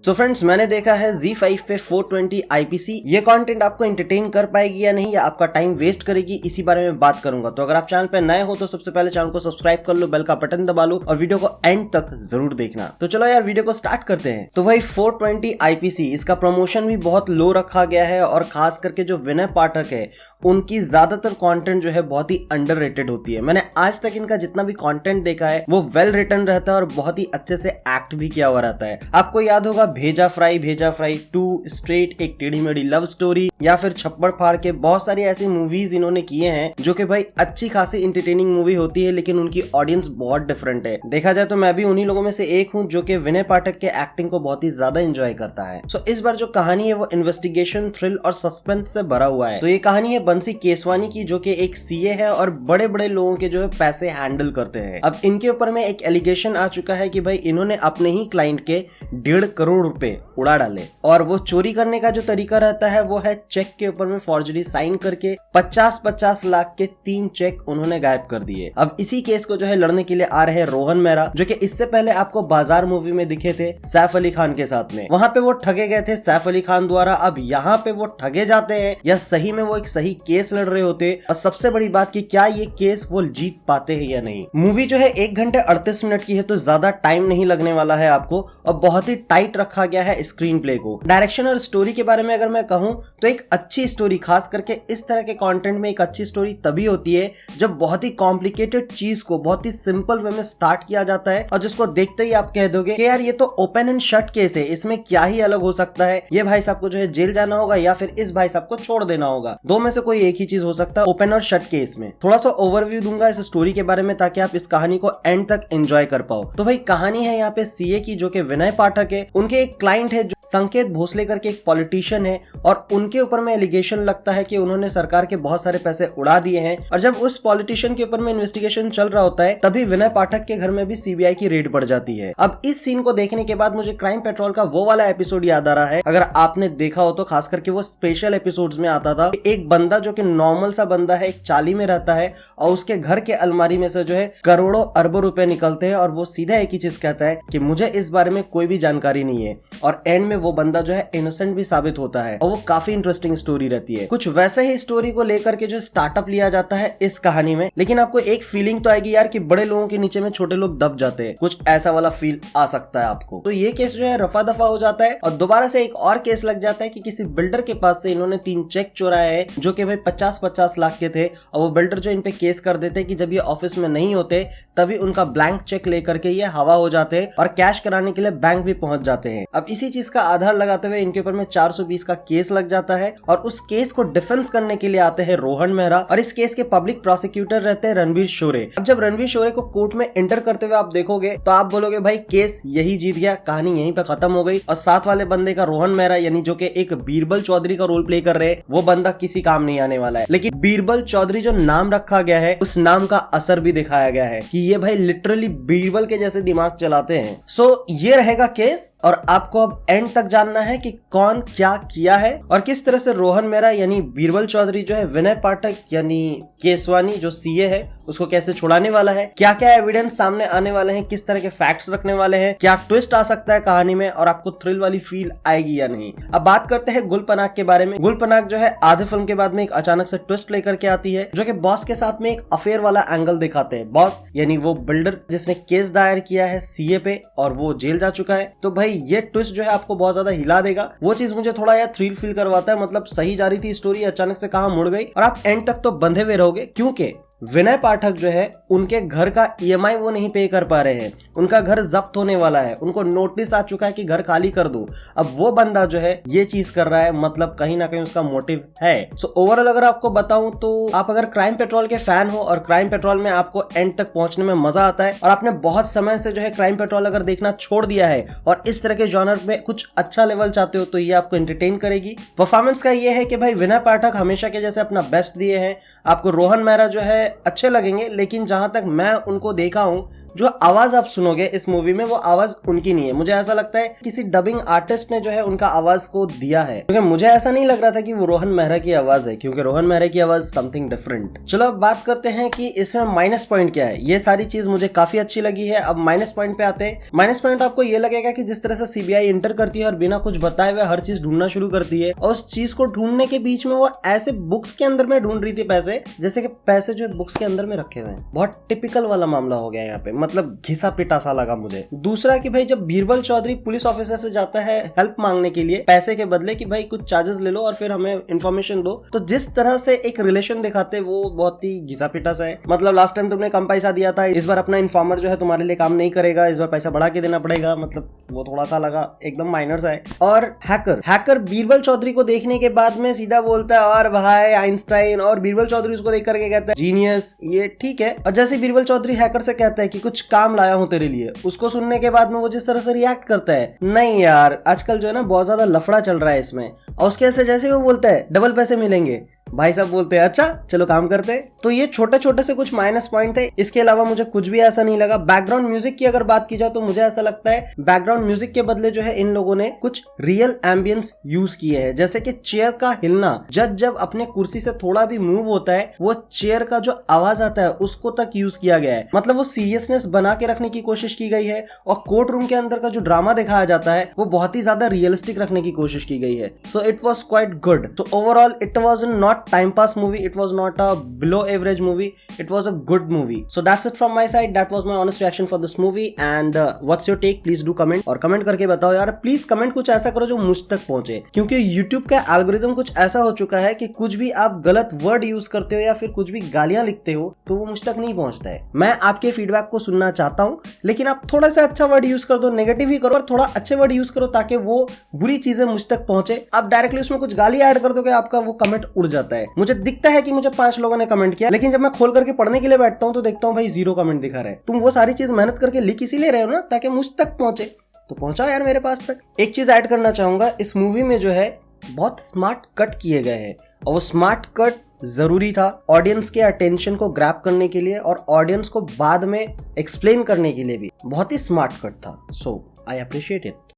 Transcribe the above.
So friends, मैंने देखा है Z5 पे 420 IPC। ये कंटेंट आपको एंटरटेन कर पाएगी या नहीं, या आपका टाइम वेस्ट करेगी, इसी बारे में बात करूंगा। तो अगर आप चैनल पे नए हो तो सबसे पहले चैनल को सब्सक्राइब कर लो, बेल का बटन दबा लो और वीडियो को एंड तक जरूर देखना। तो चलो यार, वीडियो को स्टार्ट करते हैं। तो भाई 420 IPC, इसका प्रमोशन भी बहुत लो रखा गया है और खास करके जो विनय पाठक है उनकी ज्यादातर कंटेंट जो है बहुत ही अंडररेटेड होती है। मैंने आज तक इनका जितना भी कंटेंट देखा है वो वेल रिटन रहता है और बहुत ही अच्छे से एक्ट भी किया हुआ रहता है। आपको याद होगा भेजा फ्राई 2, स्ट्रेट एक टेढ़ी मेढ़ी लव स्टोरी, या फिर छप्पड़ फाड़ के, बहुत सारी ऐसी मूवीज इन्होंने किए हैं जो कि भाई अच्छी खासी इंटरटेनिंग मूवी होती है, लेकिन उनकी ऑडियंस बहुत डिफरेंट है। देखा जाए तो मैं भी उन्हीं लोगों में से एक हूं जो कि विनय पाठक के एक्टिंग को बहुत ही ज्यादा एंजॉय करता है। सो इस बार जो कहानी है वो इन्वेस्टिगेशन, थ्रिल और सस्पेंस से भरा हुआ है। तो ये कहानी है बंसी केसवानी की, जो कि एक सीए है और बड़े बड़े लोगों के जो है पैसे हैंडल करते हैं। अब इनके ऊपर में एक एलिगेशन आ चुका है कि भाई इन्होंने अपने ही क्लाइंट के 1.5 करोड़ रुपए उड़ा डाले, और वो चोरी करने का जो तरीका रहता है वो है चेक के ऊपर में फॉर्जरी साइन करके 50-50 लाख के 3 चेक उन्होंने गायब कर दिए। अब इसी केस को जो है लड़ने के लिए आ रहे हैं रोहन मेहरा, जो कि इससे पहले आपको बाजार मूवी में दिखे थे सैफ अली खान के साथ में। वहां पे वो ठगे गए थे सैफ अली खान द्वारा, अब यहाँ पे वो ठगे जाते हैं या सही में वो एक सही केस लड़ रहे होते। और सबसे बड़ी बात कि क्या ये केस वो जीत पाते हैं या नहीं। मूवी जो है 1 घंटे 38 मिनट की है, तो ज्यादा टाइम नहीं लगने वाला है आपको, और बहुत ही टाइट रखा गया है स्क्रीन प्ले को। डायरेक्शन और स्टोरी के बारे में अगर मैं कहूं तो एक अच्छी स्टोरी, खास करके इस तरह के कंटेंट में एक अच्छी स्टोरी तभी होती है जब बहुत ही कॉम्प्लिकेटेड चीज को बहुत ही सिंपल वे में स्टार्ट किया जाता है और जिसको देखते ही आप कह दोगे कि यार ये तो ओपन एंड शट केस है, इसमें क्या ही अलग हो सकता है। ये भाई साहब को जो है जेल जाना होगा या फिर इस भाई साहब को छोड़ देना होगा, दो में से कोई एक ही चीज हो सकता है ओपन और शट केस में। थोड़ा सा ओवरव्यू दूंगा इस स्टोरी के बारे में ताकि आप इस कहानी को एंड तक एंजॉय कर पाओ। तो भाई कहानी है यहाँ पे सीए की, जो कि विनय पाठक है। उनके एक क्लाइंट है जो संकेत भोसले करके एक पॉलिटिशियन है, और उनके ऊपर में एलिगेशन लगता है कि उन्होंने सरकार के बहुत सारे पैसे उड़ा दिए हैं। और जब उस पॉलिटिशियन के ऊपर में इन्वेस्टिगेशन चल रहा होता है तभी विनय पाठक के घर में भी सीबीआई की रेड पड़ जाती है। अब इस सीन को देखने के बाद मुझे क्राइम पेट्रोल का वो वाला एपिसोड याद आ रहा है, अगर आपने देखा हो तो, खास करके वो स्पेशल एपिसोड्स में आता था। एक बंदा जो कि नॉर्मल सा बंदा है, एक चाली में रहता है, और उसके घर के अलमारी में से जो है करोड़ों अरबों रुपए निकलते हैं, और वो सीधा एक ही चीज कहता है कि मुझे इस बारे में कोई भी जानकारी नहीं है। और एंड में वो बंदा जो है इनोसेंट भी साबित होता है, और वो काफी इंटरेस्टिंग स्टोरी रहती है। कुछ वैसे ही स्टोरी को लेकर के जो स्टार्टअप लिया जाता है इस कहानी में, लेकिन आपको एक फीलिंग तो आएगी यार कि बड़े लोगों के नीचे में छोटे लोग दब जाते हैं, कुछ ऐसा वाला फील आ सकता है आपको। तो ये केस जो है रफा दफा हो जाता है और दोबारा से एक और केस लग जाता है कि किसी बिल्डर के पास से इन्होंने 3 चेक चुराए हैं जो कि भाई 50-50 लाख के थे, और वो बिल्डर जो इन पे केस कर देते कि जब ये ऑफिस में नहीं होते तभी उनका ब्लैंक चेक लेकर के ये हवा हो जाते और कैश कराने के लिए बैंक भी पहुंच जाते हैं। अब इसी चीज का आधार लगाते हुए इनके ऊपर में 420 का केस लग जाता है, और उस केस को डिफेंस करने के लिए आते हैं रोहन मेहरा, और इस केस के पब्लिक प्रोसिक्यूटर रहते हैं रणवीर शोरे। अब जब रणवीर शोरे को कोर्ट में एंटर करते हुए आप देखोगे तो आप बोलोगे भाई केस यही जीत गया, कहानी यहीं पे खत्म हो गई। और साथ वाले बंदे का रोहन मेहरा, यानी जो कि एक बीरबल चौधरी का रोल प्ले कर रहे हैं, वो बंदा किसी काम नहीं आने वाला है। लेकिन बीरबल चौधरी जो नाम रखा गया है उस नाम का असर भी दिखाया गया है कि ये भाई लिटरली बीरबल के जैसे दिमाग चलाते हैं। सो ये रहेगा केस, और आपको अब एंड तक जानना है कि कौन क्या किया है और किस तरह से रोहन मेहरा यानी बीरबल चौधरी जो है विनय पाठक यानी केसवानी जो सीए है उसको कैसे छुड़ाने वाला है, क्या क्या एविडेंस सामने आने वाले हैं, किस तरह के फैक्ट्स रखने वाले हैं, क्या ट्विस्ट आ सकता है कहानी में, और आपको थ्रिल वाली फील आएगी या नहीं। अब बात करते हैं गुल पनाग के बारे में। गुल पनाग जो है आधे फिल्म के बाद में एक अचानक से ट्विस्ट लेकर के आती है, जो कि बॉस के साथ में एक अफेयर वाला एंगल दिखाते हैं। बॉस यानी वो बिल्डर जिसने केस दायर किया है सीए पे और वो जेल जा चुका है। तो भाई ये ट्विस्ट जो है आपको बहुत ज्यादा हिला देगा। वो चीज मुझे थोड़ा यार थ्रिल फील करवाता है, मतलब सही जा रही थी स्टोरी, अचानक से कहां मुड़ गई, और आप एंड तक तो बंधे हुए रहोगे, क्योंकि विनय पाठक जो है उनके घर का ईएमआई वो नहीं पे कर पा रहे हैं, उनका घर जब्त होने वाला है, उनको नोटिस आ चुका है कि घर खाली कर दो। अब वो बंदा जो है ये चीज कर रहा है, मतलब कहीं ना कहीं उसका मोटिव है। सो ओवरऑल अगर आपको बताऊं तो आप अगर क्राइम पेट्रोल के फैन हो और क्राइम पेट्रोल में आपको एंड तक पहुंचने में मजा आता है, और आपने बहुत समय से जो है क्राइम पेट्रोल अगर देखना छोड़ दिया है और इस तरह के जॉनर में कुछ अच्छा लेवल चाहते हो, तो ये आपको एंटरटेन करेगी। परफॉर्मेंस का ये है कि भाई विनय पाठक हमेशा के जैसे अपना बेस्ट दिए हैं। आपको रोहन मेहरा जो है अच्छे लगेंगे, लेकिन जहां तक मैं उनको देखा हूं, जो आवाज आप सुनोगे इस मूवी में वो आवाज उनकी नहीं है। मुझे ऐसा लगता है किसी डबिंग आर्टिस्ट ने जो है उनका आवाज को दिया है, क्योंकि मुझे ऐसा नहीं लग रहा था कि वो रोहन मेहरा की आवाज है, क्योंकि रोहन मेहरा की आवाज समथिंग डिफरेंट। चलो अब बात करते हैं कि इसमें माइनस पॉइंट क्या है। ये सारी चीज मुझे काफी अच्छी लगी है। अब माइनस पॉइंट पे आते हैं। माइनस पॉइंट आपको ये लगेगा कि जिस तरह से सीबीआई इंटर करती है और बिना कुछ बताए हुए हर चीज ढूंढना शुरू करती है, और उस चीज को ढूंढने के बीच में वो ऐसे बुक्स के अंदर में ढूंढ रही थी पैसे, जैसे कि पैसे जो बुक्स के अंदर में रखे हुए हैं। बहुत टिपिकल वाला मामला हो गया यहाँ पे, मतलब घिसा पिटा सा लगा मुझे। दूसरा कि भाई जब बीरबल चौधरी पुलिस ऑफिसर से जाता है हेल्प मांगने के लिए पैसे के बदले कि भाई कुछ चार्जेस ले लो और फिर हमें इन्फॉर्मेशन दो, तो जिस तरह से एक रिलेशन दिखाते वो बहुत ही घिसा पिटा सा है। मतलब लास्ट टाइम तुमने कम पैसा दिया था, इस बार अपना इन्फॉर्मर जो है तुम्हारे लिए काम नहीं करेगा, इस बार पैसा बढ़ा के देना पड़ेगा। मतलब वो थोड़ा सा लगा एकदम माइनर सा है। और हैकर बीरबल चौधरी को देखने के बाद में सीधा बोलता है और भाई आइंस्टाइन, और बीरबल चौधरी उसको देख करके कहता है जीनियस। ये ठीक है। और जैसे बीरबल चौधरी हैकर से कहता है कि कुछ काम लाया हूं तेरे लिए, उसको सुनने के बाद में वो जिस तरह से रिएक्ट करता है, नहीं यार आजकल जो है ना बहुत ज्यादा लफड़ा चल रहा है इसमें, और उसके ऐसे जैसे वो बोलता है डबल पैसे मिलेंगे, भाई साहब बोलते हैं अच्छा चलो काम करते हैं। तो ये छोटे छोटे से कुछ माइनस पॉइंट थे। इसके अलावा मुझे कुछ भी ऐसा नहीं लगा। बैकग्राउंड म्यूजिक की अगर बात की जाए तो मुझे ऐसा लगता है बैकग्राउंड म्यूजिक के बदले जो है इन लोगों ने कुछ रियल एम्बियंस यूज किए हैं, जैसे कि चेयर का हिलना, जज जब अपने कुर्सी से थोड़ा भी मूव होता है वो चेयर का जो आवाज आता है उसको तक यूज किया गया है। मतलब वो सीरियसनेस बना के रखने की कोशिश की गई है, और कोर्ट रूम के अंदर का जो ड्रामा दिखाया जाता है वो बहुत ही ज्यादा रियलिस्टिक रखने की कोशिश की गई है। So it was quite good. So overall it was not time pass movie, it was not a below average movie, it was a good movie. So that's it from my side, that was my honest reaction for this movie and what's your take, please do comment। और comment करके बताओ यार, please comment कुछ ऐसा करो जो मुझ तक पहुंचे, क्योंकि YouTube का एल्गोरिदम कुछ ऐसा हो चुका है कि कुछ भी आप गलत वर्ड यूज करते हो या फिर कुछ भी गालियां लिखते हो तो वो मुझ तक नहीं पहुंचता है। मैं आपके फीडबैक को सुनना चाहता हूं, लेकिन आप थोड़ा सा अच्छा वर्ड यूज कर दो, नेगेटिव ही करो और थोड़ा अच्छे वर्ड यूज करो ताकि वो बुरी चीजें मुझ तक पहुंचे। आप डायरेक्टली उसमें कुछ गाली ऐड कर दोगे, आपका वो कमेंट उड़ जाता है। मुझे दिखता है कि मुझे 5 लोगों ने कमेंट किया, लेकिन जब मैं खोल करके पढ़ने के लिए बैठता हूं तो देखता हूं भाई 0 कमेंट दिखा रहा है। तुम वो सारी चीज मेहनत करके लिख इसीलिए रहे हो ना ताकि मुझ तक पहुंचे, तो पहुंचाओ यार मेरे पास तक। एक चीज ऐड करना चाहूंगा, इस मूवी में जो है बहुत स्मार्ट कट किए गए हैं, और वो स्मार्ट कट जरूरी था ऑडियंस के अटेंशन को ग्रैब करने के लिए और ऑडियंस को बाद में एक्सप्लेन करने के लिए भी बहुत ही स्मार्ट कट था। सो आई अप्रिशिएट इट।